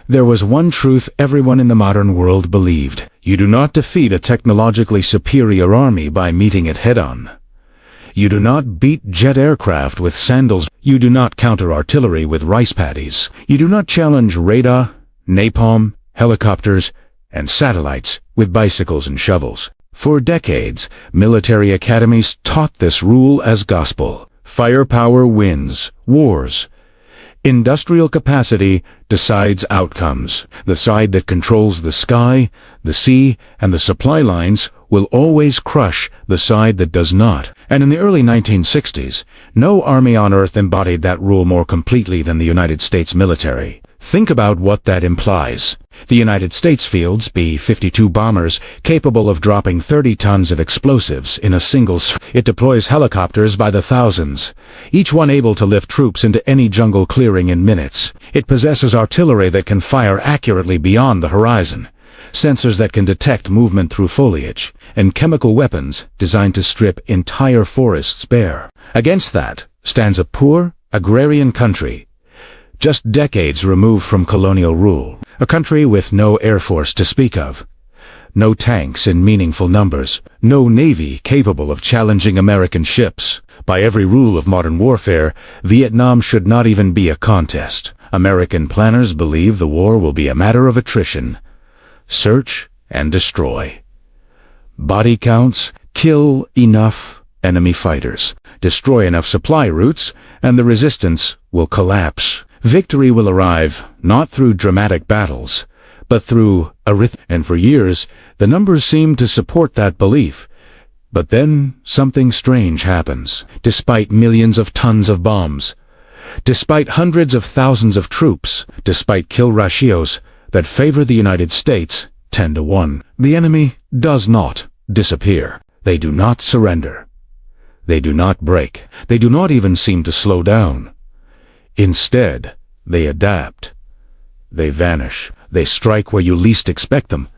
There was one truth everyone in the modern world believed. You do not defeat a technologically superior army by meeting it head-on. You do not beat jet aircraft with sandals. You do not counter artillery with rice paddies. You do not challenge radar, napalm, helicopters, and satellites with bicycles and shovels. For decades, military academies taught this rule as gospel. Firepower wins wars. Industrial capacity decides outcomes. The side that controls the sky, the sea, and the supply lines will always crush the side that does not. And in the early 1960s, no army on earth embodied that rule more completely than the United States military. Think about what that implies. The United States fields B-52 bombers capable of dropping 30 tons of explosives in a single It deploys helicopters by the thousands, each one able to lift troops into any jungle clearing in minutes. It possesses artillery that can fire accurately beyond the horizon, sensors that can detect movement through foliage, and chemical weapons designed to strip entire forests bare. Against that stands a poor, agrarian country, just decades removed from colonial rule, a country with no air force to speak of, no tanks in meaningful numbers, no navy capable of challenging American ships. By every rule of modern warfare, Vietnam should not even be a contest. American planners believe the war will be a matter of attrition. Search and destroy. Body counts, kill enough enemy fighters, destroy enough supply routes, and the resistance will collapse. Victory will arrive not through dramatic battles, but through arithmetic. And for years, the numbers seemed to support that belief. But then something strange happens. Despite millions of tons of bombs, despite hundreds of thousands of troops, despite kill ratios that favor the United States 10-1, the enemy does not disappear. They do not surrender. They do not break. They do not even seem to slow down. Instead, they adapt. They vanish. They strike where you least expect them.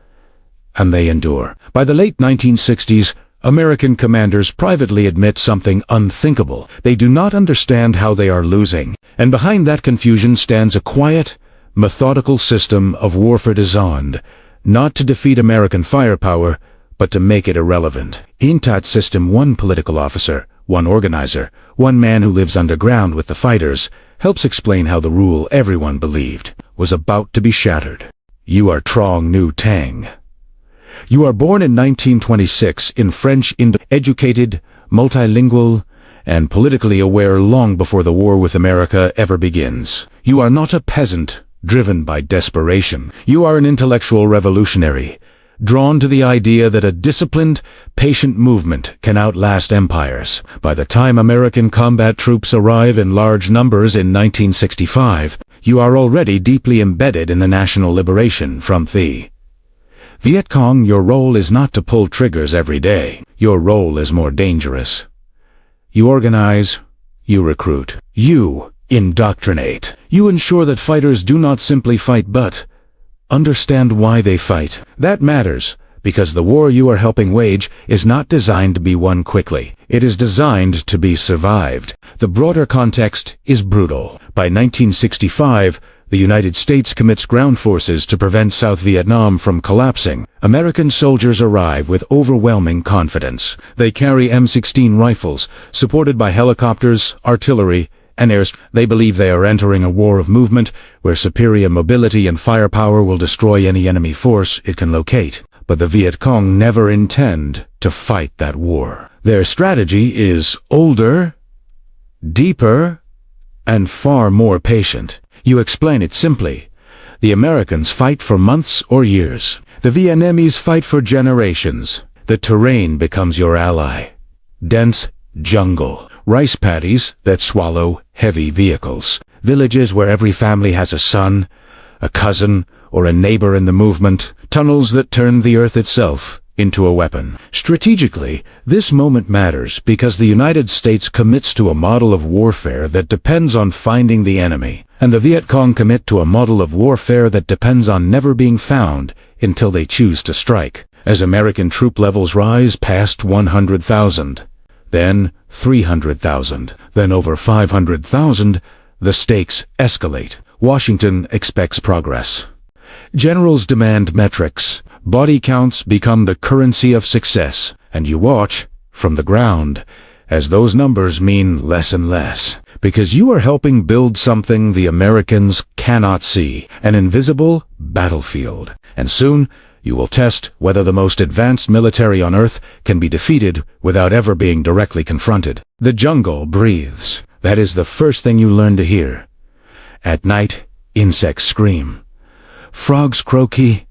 And they endure. By the late 1960s, American commanders privately admit something unthinkable. They do not understand how they are losing. And behind that confusion stands a quiet, methodical system of warfare designed not to defeat American firepower, but to make it irrelevant. In that system, one political officer, one organizer, one man who lives underground with the fighters, helps explain how the rule everyone believed was about to be shattered. You are Trong New Tang. You are born in 1926 in French, educated, multilingual, and politically aware long before the war with America ever begins. You are not a peasant driven by desperation. You are an intellectual revolutionary, drawn to the idea that a disciplined, patient movement can outlast empires. By the time American combat troops arrive in large numbers in 1965, you are already deeply embedded in the national liberation front. The Viet Cong, your role is not to pull triggers every day. Your role is more dangerous. You organize, you recruit, you indoctrinate. You ensure that fighters do not simply fight but understand why they fight. That matters, because the war you are helping wage is not designed to be won quickly. It is designed to be survived. The broader context is brutal. By 1965, the United States commits ground forces to prevent South Vietnam from collapsing. American soldiers arrive with overwhelming confidence. They carry M16 rifles, supported by helicopters, artillery, and they believe they are entering a war of movement where superior mobility and firepower will destroy any enemy force it can locate. But the Viet Cong never intend to fight that war. Their strategy is older, deeper, and far more patient. You explain it simply. The Americans fight for months or years. The Vietnamese fight for generations. The terrain becomes your ally. Dense jungle. Rice paddies that swallow heavy vehicles. Villages where every family has a son, a cousin, or a neighbor in the movement. Tunnels that turn the earth itself into a weapon. Strategically, this moment matters because the United States commits to a model of warfare that depends on finding the enemy, and the Viet Cong commit to a model of warfare that depends on never being found until they choose to strike. As American troop levels rise past 100,000, then 300,000, then over 500,000, the stakes escalate. Washington expects progress. Generals demand metrics. Body counts become the currency of success, and you watch, from the ground, as those numbers mean less and less. Because you are helping build something the Americans cannot see, an invisible battlefield. And soon, you will test whether the most advanced military on Earth can be defeated without ever being directly confronted. The jungle breathes. That is the first thing you learn to hear. At night, insects scream. Frogs croaky,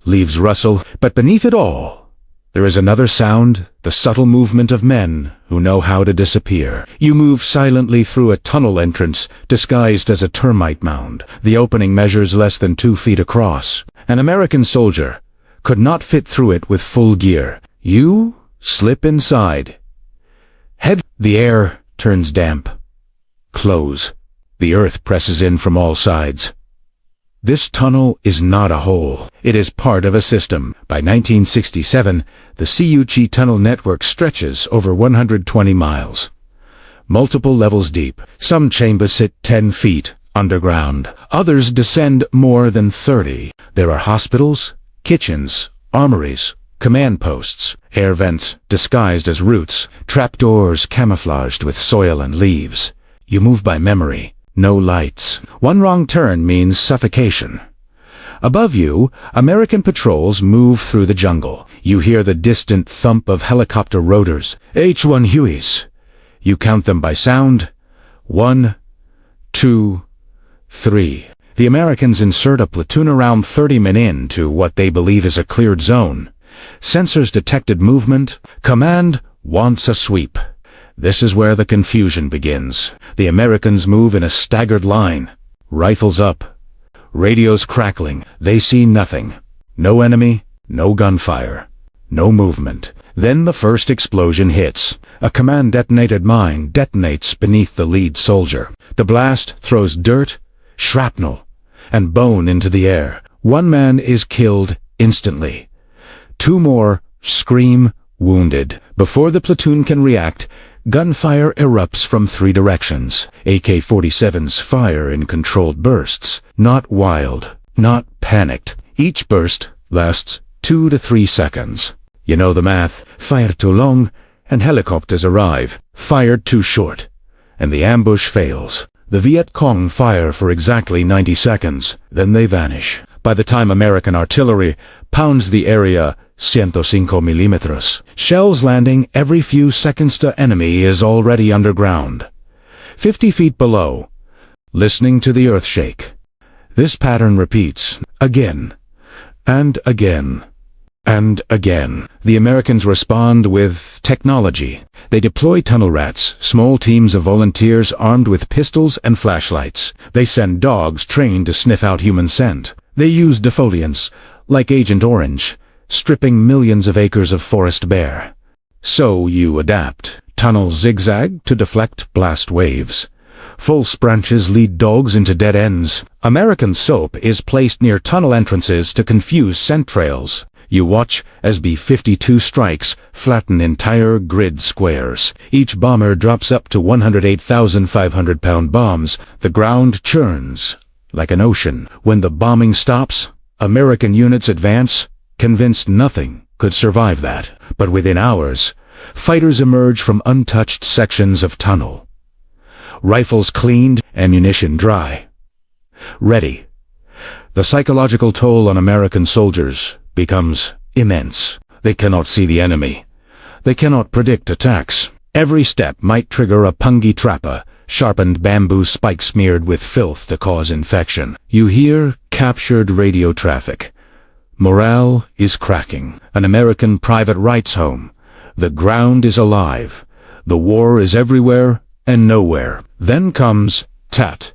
leaves rustle, but beneath it all, there is another sound, the subtle movement of men who know how to disappear. You move silently through a tunnel entrance disguised as a termite mound. The opening measures less than 2 feet across. An American soldier could not fit through it with full gear. You slip inside. The air turns damp. Close. The earth presses in from all sides. This tunnel is not a hole. It is part of a system. By 1967, the Siuchi tunnel network stretches over 120 miles. Multiple levels deep. Some chambers sit 10 feet underground. Others descend more than 30. There are hospitals, kitchens, armories, command posts, air vents disguised as roots, trapdoors camouflaged with soil and leaves. You move by memory. No lights. One wrong turn means suffocation. Above you, American patrols move through the jungle. You hear the distant thump of helicopter rotors, H-1 Hueys. You count them by sound. 1, 2, 3. The Americans insert a platoon around 30 men into what they believe is a cleared zone. Sensors detected movement. Command wants a sweep. This is where the confusion begins. The Americans move in a staggered line. Rifles up. Radios crackling. They see nothing. No enemy, no gunfire, no movement. Then the first explosion hits. A command-detonated mine detonates beneath the lead soldier. The blast throws dirt, shrapnel, and bone into the air. One man is killed instantly. 2 more scream wounded. Before the platoon can react, gunfire erupts from 3 directions. AK-47s fire in controlled bursts. Not wild, not panicked. Each burst lasts 2 to 3 seconds. You know the math. Fire too long, and helicopters arrive. Fired too short, and the ambush fails. The Viet Cong fire for exactly 90 seconds. Then they vanish. By the time American artillery pounds the area 105 millimeters, shells landing every few seconds to enemy is already underground. 50 feet below, listening to the earth shake. This pattern repeats again and again and again. The Americans respond with technology. They deploy tunnel rats, small teams of volunteers armed with pistols and flashlights. They send dogs trained to sniff out human scent. They use defoliants, like Agent Orange, stripping millions of acres of forest bare. So you adapt. Tunnels zigzag to deflect blast waves. False branches lead dogs into dead ends. American soap is placed near tunnel entrances to confuse scent trails. You watch as B-52 strikes flatten entire grid squares. Each bomber drops up to 108,500-pound bombs. The ground churns like an ocean. When the bombing stops, American units advance, convinced nothing could survive that. But within hours, fighters emerge from untouched sections of tunnel. Rifles cleaned, ammunition dry. Ready. The psychological toll on American soldiers becomes immense. They cannot see the enemy. They cannot predict attacks. Every step might trigger a pungi trapper, sharpened bamboo spike smeared with filth to cause infection. You hear captured radio traffic. Morale is cracking. An American private writes home. The ground is alive. The war is everywhere and nowhere. Then comes Tat.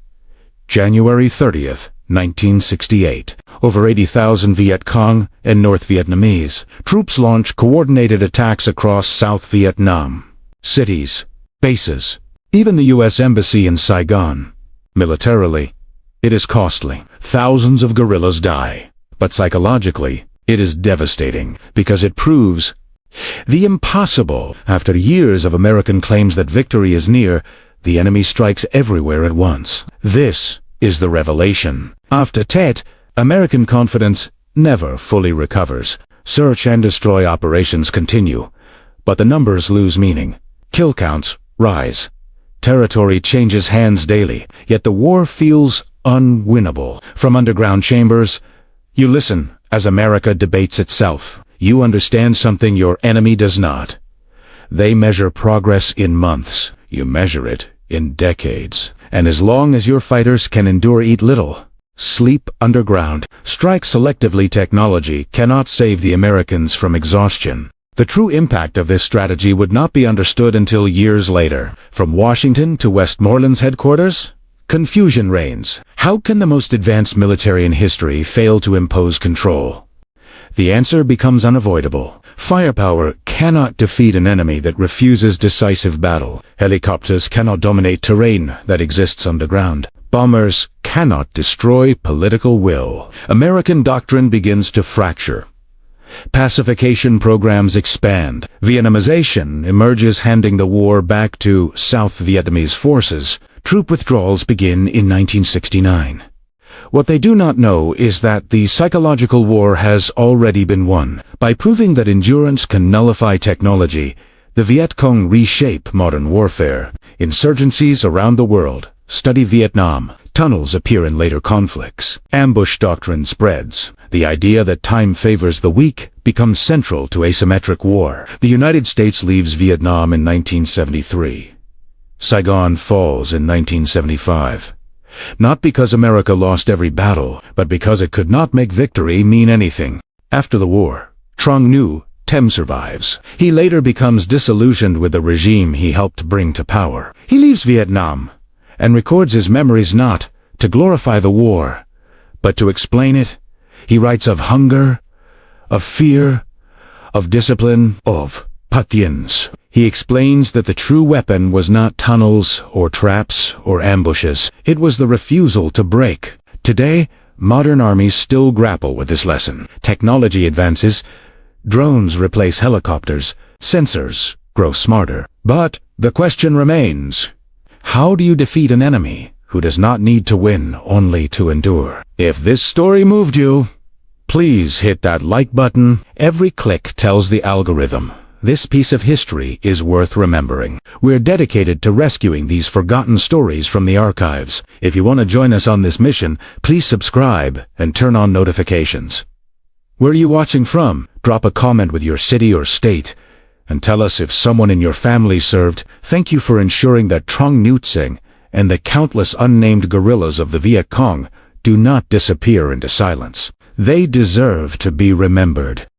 January 30th, 1968. Over 80,000 Viet Cong and North Vietnamese troops launch coordinated attacks across South Vietnam. Cities, bases, even the U.S. Embassy in Saigon. Militarily, it is costly. Thousands of guerrillas die. But psychologically, it is devastating because it proves the impossible. After years of American claims that victory is near, the enemy strikes everywhere at once. This is the revelation. After Tet, American confidence never fully recovers. Search and destroy operations continue, but the numbers lose meaning. Kill counts rise. Territory changes hands daily, yet the war feels unwinnable. From underground chambers, you listen as America debates itself. You understand something your enemy does not. They measure progress in months. You measure it in decades. And as long as your fighters can endure, eat little, sleep underground, strike selectively, technology cannot save the Americans from exhaustion. The true impact of this strategy would not be understood until years later. From Washington to Westmoreland's headquarters, confusion reigns. How can the most advanced military in history fail to impose control? The answer becomes unavoidable. Firepower cannot defeat an enemy that refuses decisive battle. Helicopters cannot dominate terrain that exists underground. Bombers cannot destroy political will. American doctrine begins to fracture. Pacification programs expand. Vietnamization emerges, handing the war back to South Vietnamese forces. Troop withdrawals begin in 1969. What they do not know is that the psychological war has already been won. By proving that endurance can nullify technology, the Viet Cong reshape modern warfare. Insurgencies around the world study Vietnam. Tunnels appear in later conflicts. Ambush doctrine spreads. The idea that time favors the weak becomes central to asymmetric war. The United States leaves Vietnam in 1973. Saigon falls in 1975. Not because America lost every battle, but because it could not make victory mean anything. After the war, Trong Nhu Tem survives. He later becomes disillusioned with the regime he helped bring to power. He leaves Vietnam and records his memories not to glorify the war, but to explain it. He writes of hunger, of fear, of discipline, of patience. He explains that the true weapon was not tunnels or traps or ambushes. It was the refusal to break. Today, modern armies still grapple with this lesson. Technology advances. Drones replace helicopters. Sensors grow smarter. But the question remains: how do you defeat an enemy who does not need to win, only to endure? If this story moved you, please hit that like button. Every click tells the algorithm this piece of history is worth remembering. We're dedicated to rescuing these forgotten stories from the archives. If you want to join us on this mission, please subscribe and turn on notifications. Where are you watching from? Drop a comment with your city or state, and tell us if someone in your family served. Thank you for ensuring that Trong Nhu Tsing and the countless unnamed guerrillas of the Viet Cong do not disappear into silence. They deserve to be remembered.